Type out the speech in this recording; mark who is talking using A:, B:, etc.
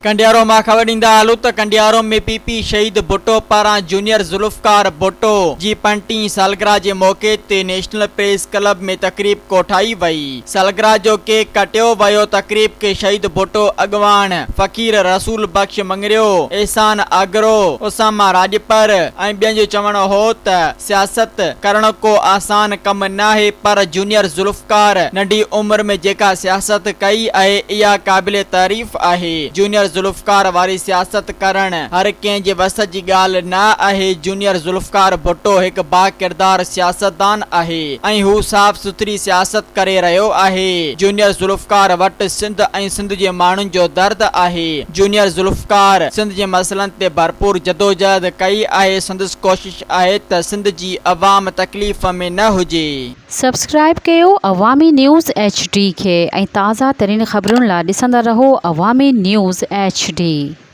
A: कंडियारो मां ख़बर ॾींदा हलूं त कंडियारो में पीपी शहीद भुट्टो पारां जूनियर ज़ुल्फ़कार भुट्टो जी 35 सालगिरह जे मौके ते नेशनल प्रेस क्लब में तकरीब कोठाई वई। सालगिरह जो केक कटियो वियो। तकरीब के शहीद भुट्टो अॻवान फ़कीर रसूल बख्श मंगरियो, एहसान आगरो, उसामा राजपर ऐं ॿियनि जो चवणु हो त सियासत करण को आसान कम नाहे, पर जूनियर ज़ुल्फ़कार नंढी उम्र में जेका सियासत कई आहे इहा क़ाबिल तारीफ़ आहे। जूनियर ज़ुल्फ़कार वारी सियासत करण हर कंहिं जे वस जी ॻाल्हि न आहे। जूनियर ज़ुल्फ़कार भुट्टो हिकु बाकिरदार सियासतदान आहे ऐं हू साफ़ सुथरी सियासत करे रहियो आहे। जूनियर ज़ुल्फ़कार वटि सिंध ऐं सिंध जे माण्हुनि जो दर्द आहे। जूनियर ज़ुल्फ़कार सिंध जे मसइलनि ते भरपूर जदोजहद कई आहे। संदसि कोशिश आहे त सिंध जी अवाम तकलीफ़ में न हुजे।
B: सब्सक्राइब कयो अवामी न्यूज़ HD खे ऐं ताज़ा तरीन ख़बरुनि लाइ ॾिसंदा रहो अवामी न्यूज़ HD।